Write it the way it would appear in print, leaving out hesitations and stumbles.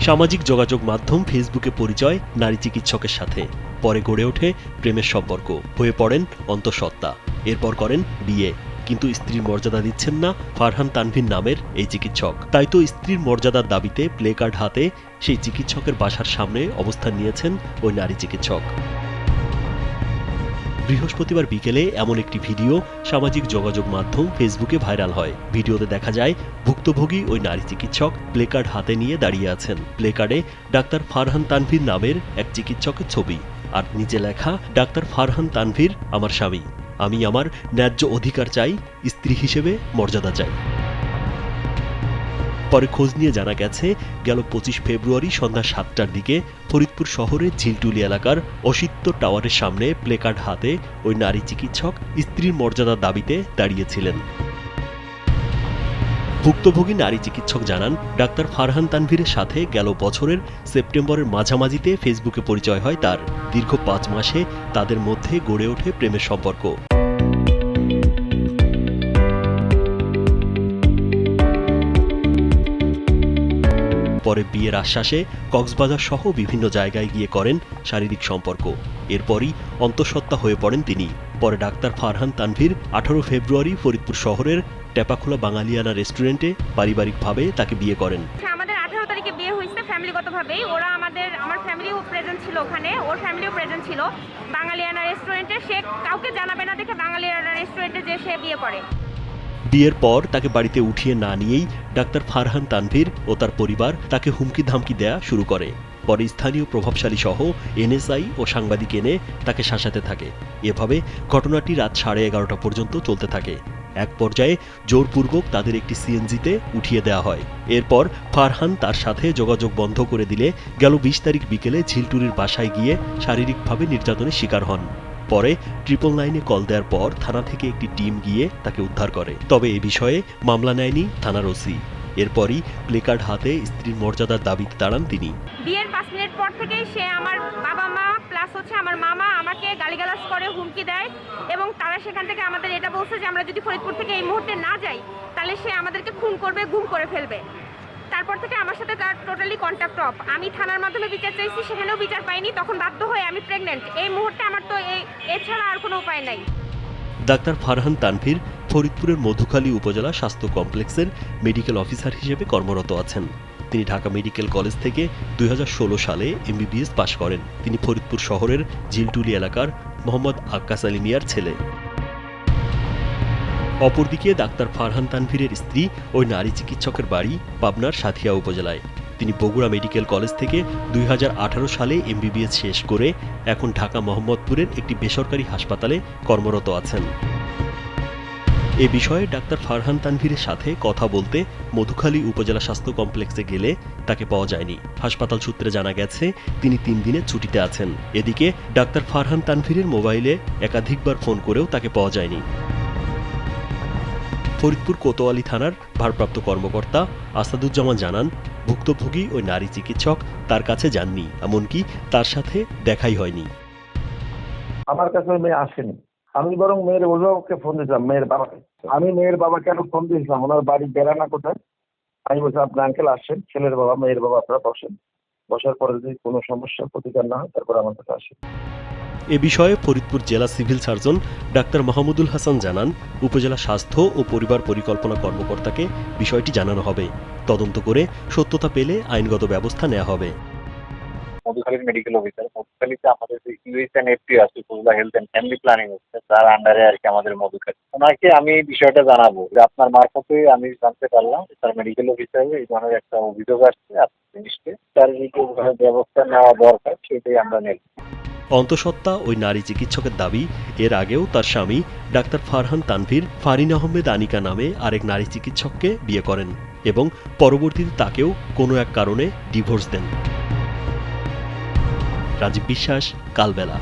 সামাজিক যোগাযোগ মাধ্যম ফেসবুকে পরিচয় নারী চিকিৎসকের সাথে, পরে গড়ে ওঠে প্রেমের সম্পর্ক, হয়ে পড়েন অন্তঃসত্ত্বা, এরপর করেন বিয়ে। কিন্তু স্ত্রীর মর্যাদা দিচ্ছেন না ফারহান তানভীর নামের এই চিকিৎসক। তাই তো স্ত্রীর মর্যাদার দাবিতে প্লেকার্ড হাতে সেই চিকিৎসকের বাসার সামনে অবস্থান নিয়েছেন ওই নারী চিকিৎসক। বৃহস্পতিবার বিকেলে এমন একটি ভিডিও সামাজিক যোগাযোগ মাধ্যম ফেসবুকে ভাইরাল হয়। ভিডিওতে দেখা যায় ভুক্তভোগী ওই নারী চিকিৎসক প্লেকার্ড হাতে নিয়ে দাঁড়িয়ে আছেন। প্লেকার্ডে ডাক্তার ফারহান তানভীর নামের এক চিকিৎসকের ছবি, আর নিচে লেখা, ডাক্তার ফারহান তানভীর আমার স্বামী, আমি আমার ন্যায্য অধিকার চাই, স্ত্রী হিসেবে মর্যাদা চাই। পরে খোঁজ নিয়ে জানা গেছে, গেল 25 ফেব্রুয়ারি সন্ধ্যা 7টার দিকে ফরিদপুর শহরের ঝিলটুলি এলাকার অসিত্য টাওয়ারের সামনে প্লেকার্ড হাতে ওই নারী চিকিৎসক স্ত্রীর মর্যাদার দাবিতে দাঁড়িয়েছিলেন। ভুক্তভোগী নারী চিকিৎসক জানান, ডাক্তার ফারহান তানভীরের সাথে গেল বছরের সেপ্টেম্বরের মাঝামাঝিতে ফেসবুকে পরিচয় হয় তার। দীর্ঘ 5 মাসে তাদের মধ্যে গড়ে ওঠে প্রেমের সম্পর্ক। পরে বিয়ের আশ্বাসে কক্সবাজার সহ বিভিন্ন জায়গায় গিয়ে করেন শারীরিক সম্পর্ক। এরপরই অন্তঃসত্ত্বা হয়ে পড়েন তিনি। পরে ডাক্তার ফারহান তানভীর 18 ফেব্রুয়ারি ফরিদপুর শহরের টেপাখোলা বাঙালিয়ানা রেস্টুরেন্টে পারিবারিকভাবে তাকে বিয়ে করেন। আমাদের 18 তারিখে বিয়ে হয়েছে ফ্যামিলিগতভাবেই। ওরা আমার ফ্যামিলিও প্রেজেন্ট ছিল ওখানে, ওর ফ্যামিলিও প্রেজেন্ট ছিল বাঙালিয়ানা রেস্টুরেন্টে। সে কাউকে জানাবে না দেখে বাঙালিয়ানা রেস্টুরেন্টে যে সে বিয়ে করে। বিয়ের পর তাকে বাড়িতে উঠিয়ে না নিয়েই ডাক্তার ফারহান তানভীর ও তার পরিবার তাকে হুমকি ধামকি দেয়া শুরু করে। পরে স্থানীয় প্রভাবশালী সহ এনএসআই ও সাংবাদিক এনে তাকে শাসাতে থাকে। এভাবে ঘটনাটি রাত 11:30 পর্যন্ত চলতে থাকে। এক পর্যায়ে জোরপূর্বক তাদের একটি সিএনজিতে উঠিয়ে দেওয়া হয়। এরপর ফারহান তার সাথে যোগাযোগ বন্ধ করে দিলে গেল 20 তারিখ বিকেলে ঝিলটুরির বাসায় গিয়ে শারীরিকভাবে নির্যাতনের শিকার হন। পরে 999-এ কল দেওয়ার পর থানা থেকে একটি টিম গিয়ে তাকে উদ্ধার করে। তবে এ বিষয়ে মামলা নেয়নি থানার ওসি। এরপরই প্লেকার্ড হাতে স্ত্রীর মর্যাদার দাবিতে দাঁড়ান তিনি। বিয়ের 5 মিনিট পর থেকেই সে আমার বাবা মা প্লাস আমার মামা আমাকে গালিগালাজ করে, হুমকি দেয়, এবং তারা সেখান থেকে আমাদের এটা বলছে যে আমরা যদি ফরিদপুর থেকে এই মুহূর্তে না যাই তাহলে সে আমাদেরকে খুন করবে, গুম করে ফেলবে। তারপর থেকে আমার সাথে তার টোটালি কন্ট্যাক্ট অফ। আমি থানার মাধ্যমে বিচার চাইছি, সেখানেও বিচার পাইনি। তখন বাধ্য হয়ে আমি প্রেগনেন্ট। এই মুহূর্তে আমার তো এছাড়া আর কোনো উপায় নাই। ডাক্তার ফারহান তানভীর ফরিদপুরের মধুখালী উপজেলা স্বাস্থ্য কমপ্লেক্সের মেডিকেল অফিসার হিসেবে কর্মরত আছেন। তিনি ঢাকা মেডিকেল কলেজ থেকে 2016 সালে এমবিবিএস পাশ করেন। তিনি ফরিদপুর শহরের ঝিলটুলি এলাকার মোহাম্মদ আক্কাস আলী মিয়ার ছেলে। অপরদিকে ডাক্তার ফারহান তানভীরের স্ত্রী ওই নারী চিকিৎসকের বাড়ি পাবনার সাথিয়া উপজেলায়। তিনি বগুড়া মেডিকেল কলেজ থেকে 2018 সালে এমবিবিএস শেষ করে এখন ঢাকা মোহাম্মদপুরের একটি বেসরকারি হাসপাতালে কর্মরত আছেন। এ বিষয়ে ডাক্তার ফারহান তানভীরের সাথে কথা বলতে মধুখালী উপজেলা স্বাস্থ্য কমপ্লেক্সে গেলে তাকে পাওয়া যায়নি। হাসপাতাল সূত্রে জানা গেছে তিনি 3 দিনের ছুটিতে আছেন। এদিকে ডাক্তার ফারহান তানভীরের মোবাইলে একাধিকবার ফোন করেও তাকে পাওয়া যায়নি। ফরিদপুর কোতোয়ালি থানার ভারপ্রাপ্ত কর্মকর্তা আসাদুজ্জামান জানান, ভুক্তভোগী ওই নারী চিকিৎসক তার কাছে যাননি, এমনকি তার সাথে দেখাই হয়নি। আমার কাছে মেয়ে আসেনি। আমি বরং মেয়ের অভিভাবককে ফোন দিয়েছিলাম, মেয়ের বাবাকে। আমি মেয়ের বাবাকে আরো ফোন দিয়েছিলাম, ওনার বাড়ি বেড়ানা কোথায়। আমি বলছি আপনার আঙ্কেল আসছেন, ছেলের বাবা মেয়ের বাবা, আপনারা বসেন, বসার পরে যদি কোনো সমস্যা প্রতিকার না হয় তারপর আমার কাছে আসেন। এ বিষয়ে ফরিদপুর জেলা civil surgeon doctor Mahmudul Hasan জানান, উপজেলা স্বাস্থ্য ও পরিবার পরিকল্পনা কর্মকর্তাকে বিষয়টি জানানো হবে। তদন্ত করে সত্যতা পেলে আইনগত ব্যবস্থা নেওয়া হবে। মধুখালীর মেডিকেল অফিসার, মধুখালীতে আমাদের যে ইউএসএনএফপি আছে, উপজেলা হেলথ এন্ড ফ্যামিলি প্ল্যানিং হচ্ছে, তার আন্ডারে আর কি আমাদের মধুখালী। ওনাকে আমি বিষয়টা জানাবো। আপনার মারফতে আমি জানতে পারলাম তার মেডিকেল অফিসারে এই ধরনের একটা অভিযোগ আসছে। আপনি জিনিসকে তার ব্যবস্থা নেওয়া দরকার, সেটাই আমরা নেব। অন্তঃসত্ত্বা ওই নারী চিকিৎসকের দাবি, এর আগেও তার স্বামী ডাক্তার ফারহান তানভীর ফারিন আহমেদ আনিকা নামে আরেক নারী চিকিৎসককে বিয়ে করেন এবং পরবর্তীতে তাকেও কোনো এক কারণে ডিভোর্স দেন। রাজীব বিশ্বাস, কালবেলা।